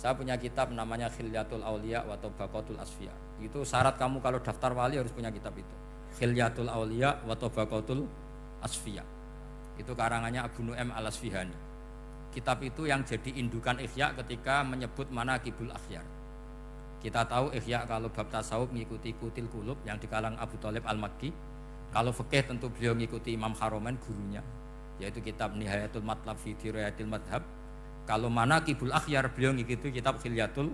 Saya punya kitab namanya Khilyatul Auliya wa Tabaqatul Asfiya. Itu syarat kamu kalau daftar wali harus punya kitab itu. Khilyatul Auliya wa Tabaqatul Asfiya. Itu karangannya Abu Nu'aim Al-Asfihani. Kitab itu yang jadi indukan Ihya ketika menyebut Manaqibul Akhyar. Kita tahu Ihya kalau bab tasawuf mengikuti Kutil Qulub yang dikalang Abu Thalib Al-Makki. Kalau fikih tentu beliau mengikuti Imam Haromen gurunya, yaitu kitab Nihayatul Matlab fi Dirayatil Madhab. Kalau Manaqibul Akhyar beliau mengikuti kitab Khilyatul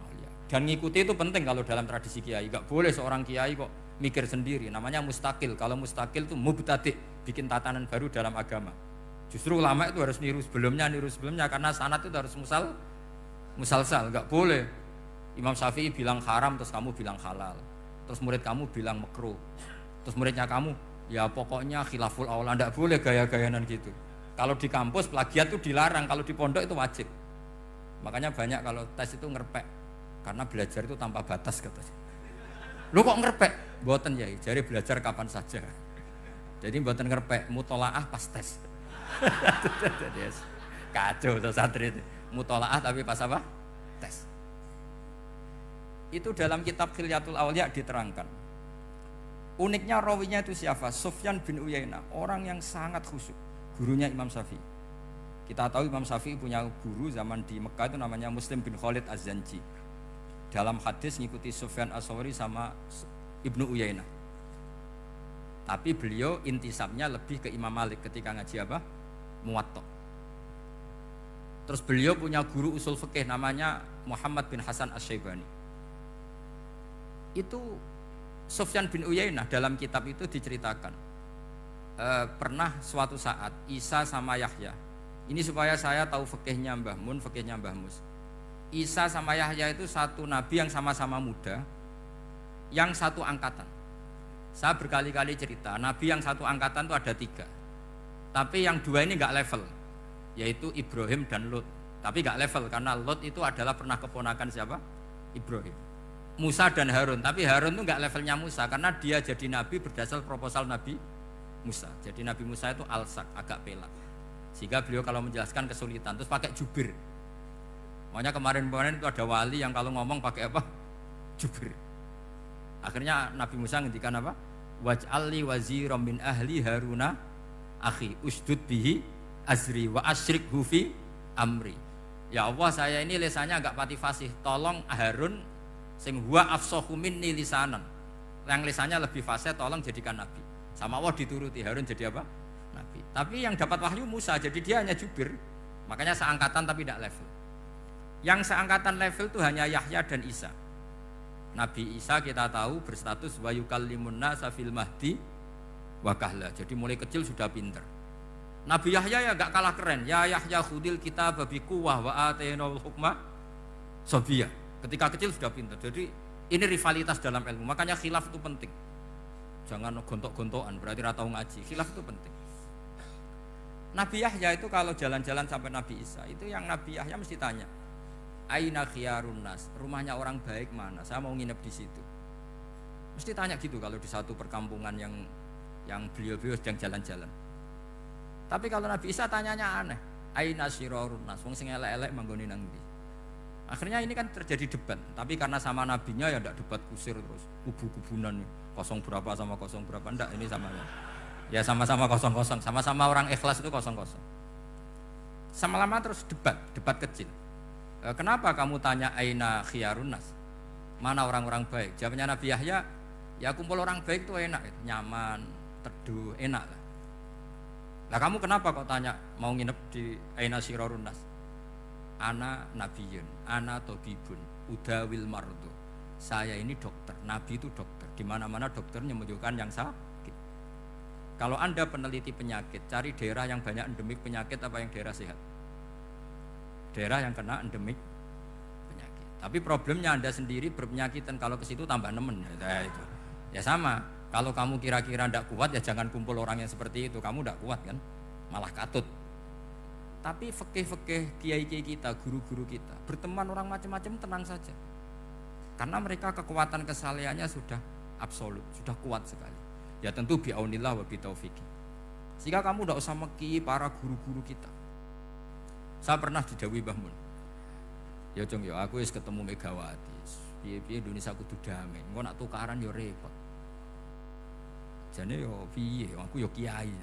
Auliya. Dan ngikuti itu penting kalau dalam tradisi kiai. Enggak boleh seorang kiai kok mikir sendiri, namanya mustakil. Kalau mustakil itu mubtadi', bikin tatanan baru dalam agama. Justru ulama itu harus niru sebelumnya karena sanad itu harus musalsal, enggak boleh. Imam Syafi'i bilang haram terus kamu bilang halal. Terus murid kamu bilang makruh. Terus muridnya kamu, ya pokoknya khilaful aula, enggak boleh gaya-gayanan gitu. Kalau di kampus plagiat itu dilarang, kalau di pondok itu wajib. Makanya banyak kalau tes itu ngerpek. Karena belajar itu tanpa batas katanya. Lu kok ngerpek? Mboten ya, jadi belajar kapan saja. Jadi mboten ngerpek, mutolaah pas tes. Kacau tuh santri itu. Mutolaah tapi pas apa? Tes. Itu dalam kitab Khilyatul Auliya diterangkan. Uniknya rawinya itu siapa? Sufyan bin Uyainah, orang yang sangat khusyuk, gurunya Imam Syafi'i. Kita tahu Imam Syafi'i punya guru zaman di Mekah itu namanya Muslim bin Khalid Az-Zanji. Dalam hadis ngikuti Sufyan As-Sawri sama Ibnu Uyainah. Tapi beliau intisabnya lebih ke Imam Malik ketika ngaji apa? Muwatta. Terus beliau punya guru usul fikih namanya Muhammad bin Hasan Asy-Syaibani. Itu Sufyan bin Uyainah dalam kitab itu diceritakan pernah suatu saat Isa sama Yahya. Ini supaya saya tahu fikihnya Mbah Mun, fikihnya Mbah Mus. Isa sama Yahya itu satu nabi yang sama-sama muda, yang satu angkatan. Saya berkali-kali cerita, nabi yang satu angkatan itu ada 3. Tapi yang 2 ini enggak level, yaitu Ibrahim dan Lut. Tapi enggak level karena Lut itu adalah pernah keponakan siapa? Ibrahim. Musa dan Harun, tapi Harun itu enggak levelnya Musa karena dia jadi nabi berdasar proposal Nabi Musa. Jadi Nabi Musa itu alsak, agak pelak. Sehingga beliau kalau menjelaskan kesulitan, terus pakai jubir. Makanya kemarin-kemarin itu ada wali yang kalau ngomong pakai apa? Jubir. Akhirnya Nabi Musa ngendikan apa? Waj'alli waziran min ahli Haruna akhi usdud bihi azri wa asyrikhu fi amri. Ya Allah, saya ini lisannya agak pati fasih. Tolong Harun sing huwa afsahu minni lisanan. Yang lisannya lebih fasih tolong jadikan nabi. Sama Allah dituruti, Harun jadi apa? Nabi. Tapi yang dapat wahyu Musa, jadi dia hanya jubir. Makanya seangkatan tapi tidak level. Yang seangkatan level itu hanya Yahya dan Isa. Nabi Isa kita tahu berstatus wa yukallimun nasa fil mahdi wa kahla. Jadi mulai kecil sudah pinter. Nabi Yahya ya enggak kalah keren. Ya Yahya khudil kitab bi quwwah wa atainal hukma sabiyah. Ketika kecil sudah pinter. Jadi ini rivalitas dalam ilmu. Makanya khilaf itu penting. Jangan gontok-gontokan, berarti ratau ngaji. Khilaf itu penting. Nabi Yahya itu kalau jalan-jalan sampai Nabi Isa, itu yang Nabi Yahya mesti tanya, aina khiyarun nas, rumahnya orang baik mana? Saya mau nginep di situ. Mesti tanya gitu kalau di satu perkampungan yang beliau-beliau sedang jalan-jalan. Tapi kalau Nabi Isa tanyanya aneh, aina syirarun nas, wong sing elek-elek manggone nang ndi? Akhirnya ini kan terjadi debat, tapi karena sama nabinya ya ndak debat kusir terus, kubu-kubunan, kosong berapa sama kosong berapa, ndak, ini samanya. Ya sama-sama kosong-kosong, sama-sama orang ikhlas itu kosong-kosong. Sama lama terus debat kecil. Kenapa kamu tanya aina khiyarun nas? Mana orang-orang baik? Jawabnya Nabi Yahya, ya kumpul orang baik itu enak, nyaman, teduh, enak lah. Lah kamu kenapa kok tanya mau nginep di aina syirarun nas? Ana nabiyun, ana tobibun, udawil mardu. Saya ini dokter, nabi itu dokter. Di mana-mana dokter menyembuhkan yang sakit. Kalau Anda peneliti penyakit, cari daerah yang banyak endemik penyakit apa yang daerah sehat? Daerah yang kena endemik penyakit. Tapi problemnya Anda sendiri berpenyakitan, kalau ke situ tambah nemen. Ya, itu. Ya sama, kalau kamu kira-kira tidak kuat ya jangan kumpul orang yang seperti itu. Kamu tidak kuat kan, malah katut. Tapi fikih-fikih kiai-kiai kita, guru-guru kita, berteman orang macam-macam tenang saja. Karena mereka kekuatan kesalehannya sudah absolut, sudah kuat sekali. Ya tentu bi'aunillah wa bitaufiqi. Sehingga kamu tidak usah meki para guru-guru kita. Saya pernah didhawuhi Mbah Mun. Ya cung ya aku wis ketemu Megawati. Piye-piye Indonesia kudu damai. Engko nak tukaran ya repot. Jane yo piye? Aku yo kiai.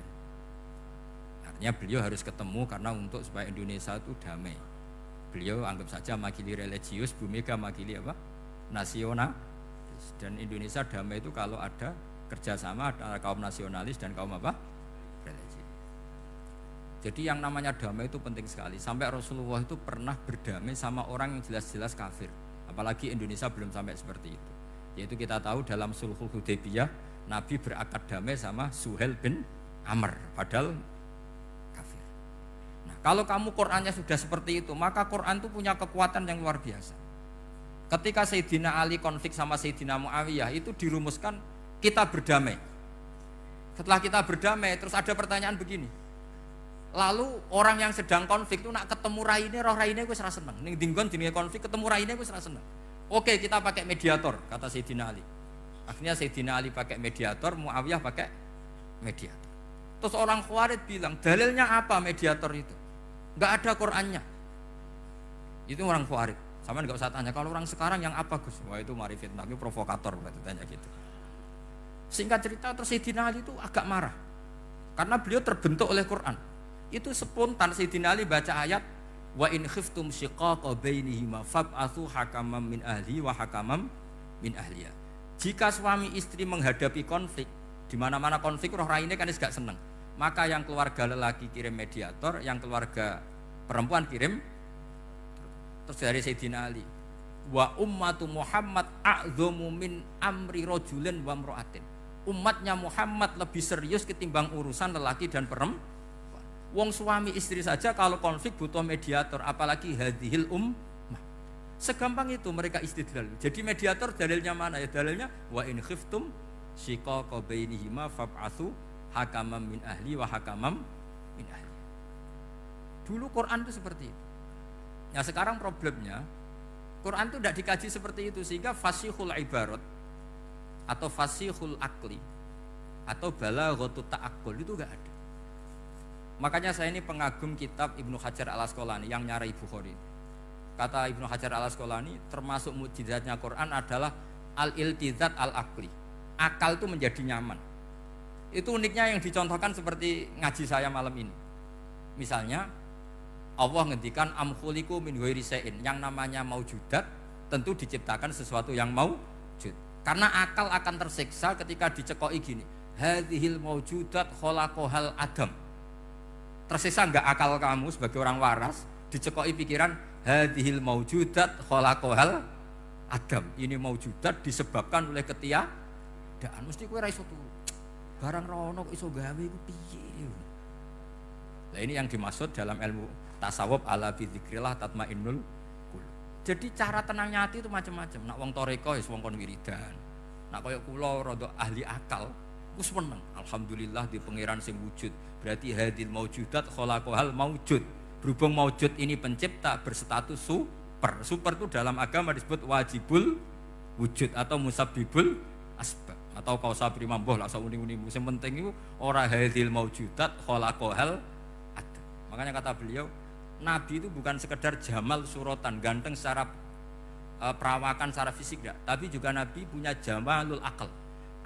Artinya beliau harus ketemu karena untuk supaya Indonesia itu damai. Beliau anggap saja makili religius, Bu Mega makili apa? Nasional. Dan Indonesia damai itu kalau ada kerjasama antara kaum nasionalis dan kaum apa? Religi. Jadi yang namanya damai itu penting sekali. Sampai Rasulullah itu pernah berdamai sama orang yang jelas-jelas kafir. Apalagi Indonesia belum sampai seperti itu. Yaitu kita tahu dalam Sulhul Hudaybiyah Nabi berakad damai sama Suhail bin Amr padahal kafir. Nah, kalau kamu Qur'annya sudah seperti itu, maka Qur'an itu punya kekuatan yang luar biasa. Ketika Sayyidina Ali konflik sama Sayyidina Muawiyah itu dirumuskan kita berdamai. Setelah kita berdamai terus ada pertanyaan begini. Lalu orang yang sedang konflik itu nak ketemu raine, roh raine wis ra seneng. Ning dinggon jenenge konflik ketemu raine wis ra seneng. Oke, kita pakai mediator kata Sayyidina Ali. Akhirnya Sayyidina Ali pakai mediator, Muawiyah pakai mediator. Terus orang Khawarij bilang, dalilnya apa mediator itu? Enggak ada Qur'annya. Itu orang Khawarij. Sama enggak usah tanya, kalau orang sekarang yang apa Gus? Wah itu mari fitnah, itu provokator berarti tanya gitu. Singkat cerita terus Sayyidina Ali itu agak marah. Karena beliau terbentuk oleh Quran. Itu spontan Sayyidina Ali baca ayat wa in khiftum shiqaqa bainihima fab'atsu hakaman min ahli wa hakaman min ahliya. Jika suami istri menghadapi konflik, di mana-mana konflik roh raine kan gak seneng. Maka yang keluarga lelaki kirim mediator, yang keluarga perempuan kirim. Terus dari Sayyidina Ali, wa ummatu Muhammad a'dhamu min amri rajulin wa imra'atin. Umatnya Muhammad lebih serius ketimbang urusan lelaki dan perempuan. Wong suami istri saja kalau konflik butuh mediator, apalagi hadhil ummah. Segampang itu mereka istidlal. Jadi mediator dalilnya mana ya? Dalilnya wa in khiftum shiqaqa bainihima fab'atsu hakaman min ahli wa hakaman min ahli. Dulu Quran itu seperti itu. Nah sekarang problemnya Quran itu tidak dikaji seperti itu sehingga fasihul ibarat atau fasihul akli atau balaghatut ta'aqqul itu enggak ada. Makanya saya ini pengagum kitab Ibnu Hajar al-Asqalani yang nyarai Bukhari. Kata Ibnu Hajar al-Asqalani termasuk mukjizatnya Quran adalah al-iltizat al-aqli. Akal itu menjadi nyaman. Itu uniknya yang dicontohkan seperti ngaji saya malam ini. Misalnya Allah ngendikan am khuliqu min ghairi syai'in, yang namanya maujudat tentu diciptakan sesuatu yang maujud. Karena akal akan tersiksa ketika dicekoki gini. Hadhil maujudat khalaqahal adam. Tersiksa enggak akal kamu sebagai orang waras dicekoki pikiran hadhil maujudat khalaqahal adam. Ini maujudat disebabkan oleh ketiadaan. Mesti kowe ra iso turu. Barang rono kok iso gawe iku piye? Nah ini yang dimaksud dalam ilmu tasawuf ala bi dzikrillah tatmainnul qulub. Jadi cara tenangnya hati itu macam-macam. Nak wong toreko ya wong kon wiridan. Nak koyo kula rada ahli akal, wis meneng. Alhamdulillah di pangeran sing wujud. Berarti hadil maujudat khalaqahal maujud. Berhubung maujud ini pencipta berstatus super. Super itu dalam agama disebut wajibul wujud atau musabbibul asbab atau kausa primamboh lah sauni-unimu. Sing penting itu ora hadil maujudat khalaqahal ada. Makanya kata beliau, Nabi itu bukan sekedar jamal suratan, ganteng secara perawakan secara fisik enggak, tapi juga Nabi punya jamalul akal.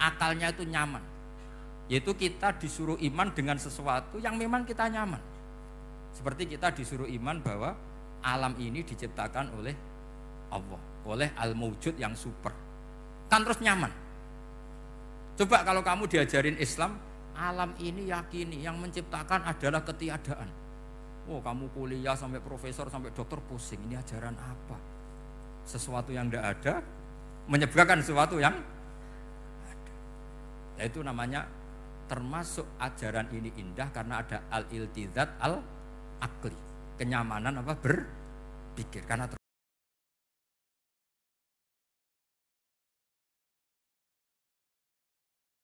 Akalnya itu nyaman. Yaitu kita disuruh iman dengan sesuatu yang memang kita nyaman. Seperti kita disuruh iman bahwa alam ini diciptakan oleh Allah, oleh al-mawjud yang super. Kan terus nyaman. Coba kalau kamu diajarin Islam, alam ini yakini yang menciptakan adalah ketiadaan. Oh, kamu kuliah sampai profesor sampai dokter pusing. Ini ajaran apa? Sesuatu yang tidak ada menyebabkan sesuatu yang ada. Yaitu namanya termasuk ajaran ini indah karena ada al-iltizat al-aqli. Kenyamanan apa? Berpikir. Karena